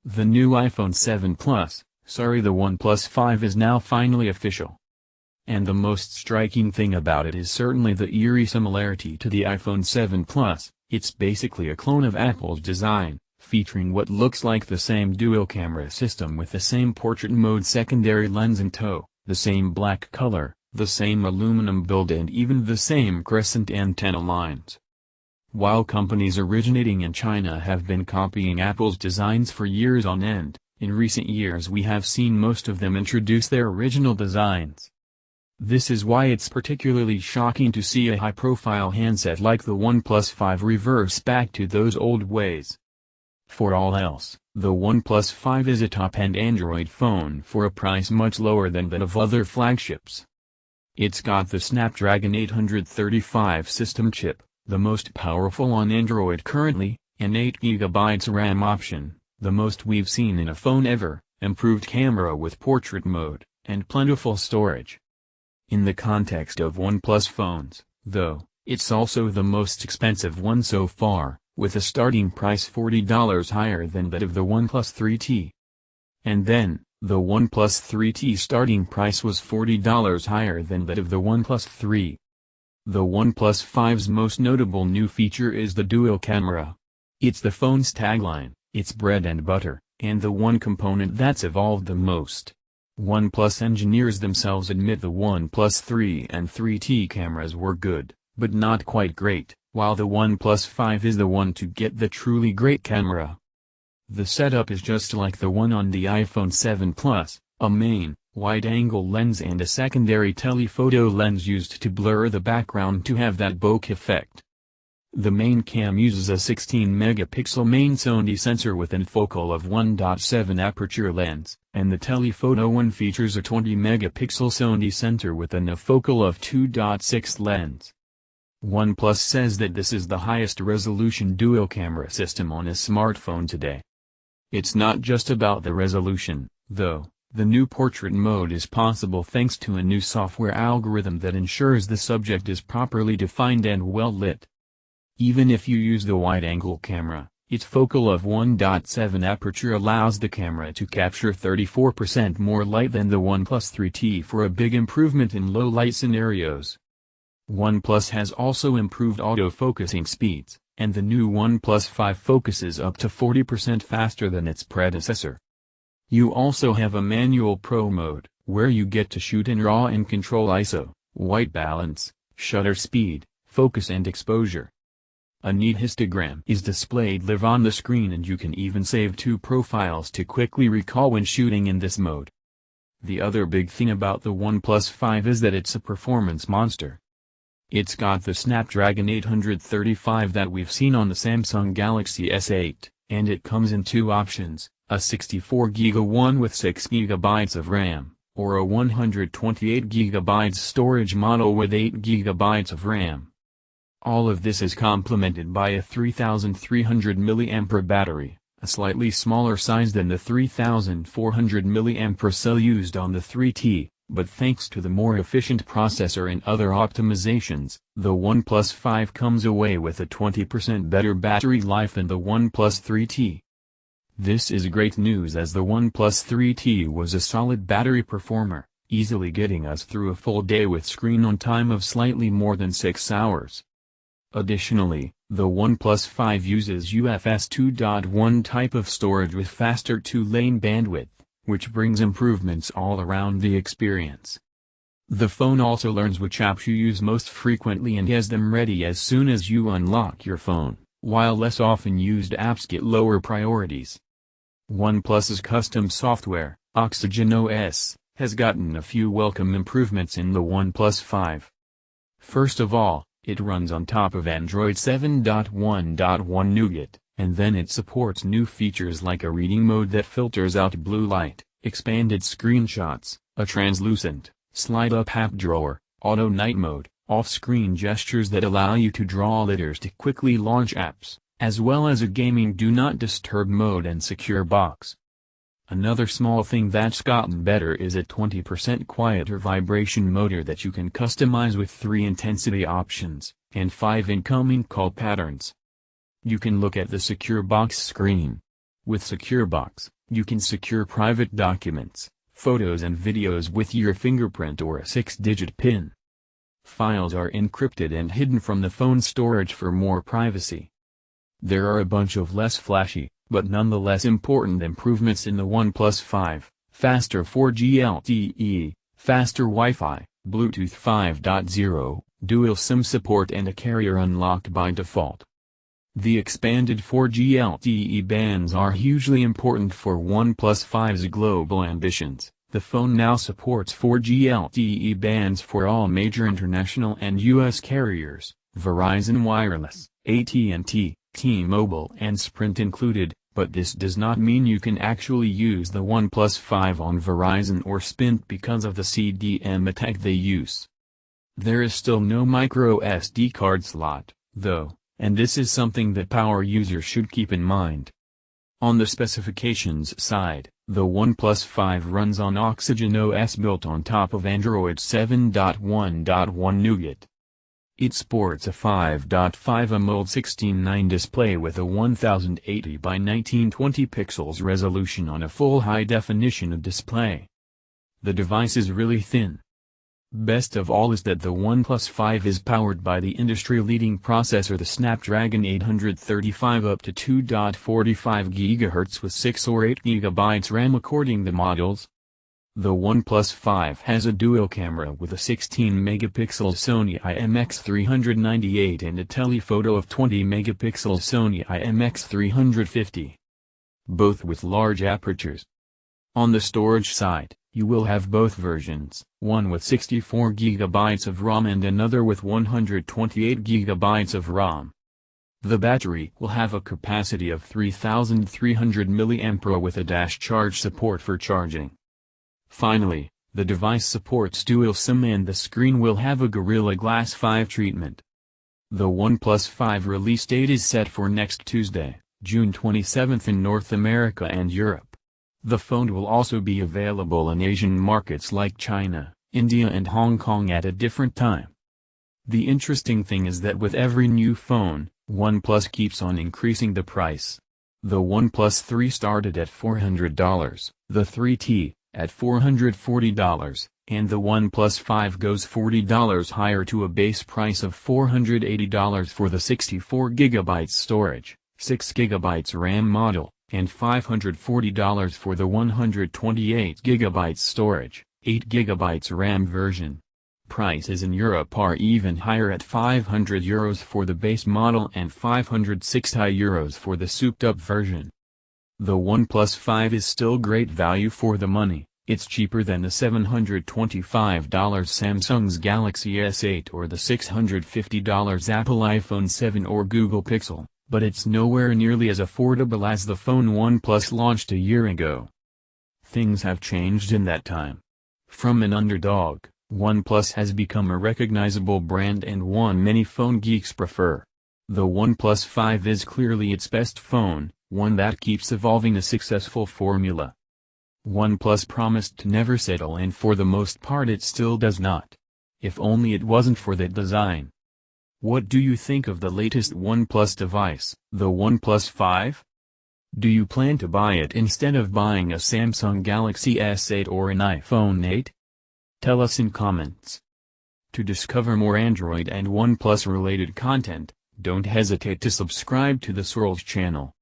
The new iPhone 7 Plus, sorry the OnePlus 5 is now finally official. And the most striking thing about it is certainly the eerie similarity to the iPhone 7 Plus. It's basically a clone of Apple's design, featuring what looks like the same dual-camera system with the same portrait mode secondary lens in tow, the same black color, the same aluminum build and even the same crescent antenna lines. While companies originating in China have been copying Apple's designs for years on end, in recent years we have seen most of them introduce their original designs. This is why it's particularly shocking to see a high-profile handset like the OnePlus 5 reverse back to those old ways. For all else, the OnePlus 5 is a top-end Android phone for a price much lower than that of other flagships. It's got the Snapdragon 835 system chip, the most powerful on Android currently, an 8GB RAM option, the most we've seen in a phone ever, improved camera with portrait mode, and plentiful storage. In the context of OnePlus phones, though, it's also the most expensive one so far, with a starting price $40 higher than that of the OnePlus 3T. And then, the OnePlus 3T starting price was $40 higher than that of the OnePlus 3. The OnePlus 5's most notable new feature is the dual camera. It's the phone's tagline, its bread and butter, and the one component that's evolved the most. OnePlus engineers themselves admit the OnePlus 3 and 3T cameras were good, but not quite great, while the OnePlus 5 is the one to get the truly great camera. The setup is just like the one on the iPhone 7 Plus, a main, wide-angle lens and a secondary telephoto lens used to blur the background to have that bokeh effect. The main cam uses a 16-megapixel main Sony sensor with an focal of 1.7 aperture lens, and the telephoto one features a 20-megapixel Sony sensor with an focal of 2.6 lens. OnePlus says that this is the highest resolution dual-camera system on a smartphone today. It's not just about the resolution, though. The new portrait mode is possible thanks to a new software algorithm that ensures the subject is properly defined and well lit. Even if you use the wide-angle camera, its focal of 1.7 aperture allows the camera to capture 34% more light than the OnePlus 3T for a big improvement in low-light scenarios. OnePlus has also improved autofocusing speeds, and the new OnePlus 5 focuses up to 40% faster than its predecessor. You also have a manual Pro mode, where you get to shoot in RAW and control ISO, white balance, shutter speed, focus and exposure. A neat histogram is displayed live on the screen and you can even save two profiles to quickly recall when shooting in this mode. The other big thing about the OnePlus 5 is that it's a performance monster. It's got the Snapdragon 835 that we've seen on the Samsung Galaxy S8, and it comes in two options. A 64GB one with 6GB of RAM, or a 128GB storage model with 8GB of RAM. All of this is complemented by a 3300 mAh battery, a slightly smaller size than the 3400 mAh cell used on the 3T, but thanks to the more efficient processor and other optimizations, the OnePlus 5 comes away with a 20% better battery life than the OnePlus 3T. This is great news as the OnePlus 3T was a solid battery performer, easily getting us through a full day with screen-on time of slightly more than 6 hours. Additionally, the OnePlus 5 uses UFS 2.1 type of storage with faster 2-lane bandwidth, which brings improvements all around the experience. The phone also learns which apps you use most frequently and has them ready as soon as you unlock your phone, while less often used apps get lower priorities. OnePlus's custom software, Oxygen OS, has gotten a few welcome improvements in the OnePlus 5. First of all, it runs on top of Android 7.1.1 Nougat, and then it supports new features like a reading mode that filters out blue light, expanded screenshots, a translucent, slide-up app drawer, auto night mode, off-screen gestures that allow you to draw letters to quickly launch apps, as well as a gaming do not disturb mode and secure box. Another small thing that's gotten better is a 20% quieter vibration motor that you can customize with 3 intensity options, and 5 incoming call patterns. You can look at the secure box screen. With secure box, You can secure private documents, photos and videos with your fingerprint or a 6-digit PIN. Files are encrypted and hidden from the phone storage for more privacy. There are a bunch of less flashy, but nonetheless important improvements in the OnePlus 5, faster 4G LTE, faster Wi-Fi, Bluetooth 5.0, dual SIM support and a carrier unlocked by default. The expanded 4G LTE bands are hugely important for OnePlus 5's global ambitions. The phone now supports 4G LTE bands for all major international and U.S. carriers, Verizon Wireless, AT&T, T-Mobile and Sprint included, but this does not mean you can actually use the OnePlus 5 on Verizon or Sprint because of the CDMA attack they use. There is still no micro SD card slot, though, and this is something that power users should keep in mind. On the specifications side, the OnePlus 5 runs on Oxygen OS built on top of Android 7.1.1 Nougat. It sports a 5.5 AMOLED 16:9 display with a 1080 by 1920 pixels resolution on a full high-definition display. The device is really thin. Best of all is that the OnePlus 5 is powered by the industry-leading processor the Snapdragon 835 up to 2.45 GHz with 6 or 8 GB RAM according to models. The OnePlus 5 has a dual camera with a 16-megapixel Sony IMX398 and a telephoto of 20-megapixel Sony IMX350. Both with large apertures. On the storage side, you will have both versions, one with 64 GB of ROM and another with 128 GB of ROM. The battery will have a capacity of 3300 mAh with a dash charge support for charging. Finally, the device supports dual SIM and the screen will have a Gorilla Glass 5 treatment. The OnePlus 5 release date is set for next Tuesday, June 27 in North America and Europe. The phone will also be available in Asian markets like China, India and Hong Kong at a different time. The interesting thing is that with every new phone, OnePlus keeps on increasing the price. The OnePlus 3 started at $400, the 3T, at $440, and the OnePlus 5 goes $40 higher to a base price of $480 for the 64GB storage, 6GB RAM model, and $540 for the 128GB storage, 8GB RAM version. Prices in Europe are even higher at €500 for the base model and €560 for the souped-up version. The OnePlus 5 is still great value for the money. It's cheaper than the $725 Samsung's Galaxy S8 or the $650 Apple iPhone 7 or Google Pixel, but it's nowhere nearly as affordable as the phone OnePlus launched a year ago. Things have changed in that time. From an underdog, OnePlus has become a recognizable brand and one many phone geeks prefer. The OnePlus 5 is clearly its best phone, one that keeps evolving a successful formula. OnePlus promised to never settle and for the most part it still does not. If only it wasn't for that design. What do you think of the latest OnePlus device, the OnePlus 5? Do you plan to buy it instead of buying a Samsung Galaxy S8 or an iPhone 8? Tell us in comments. To discover more Android and OnePlus related content, don't hesitate to subscribe to the Swirls channel.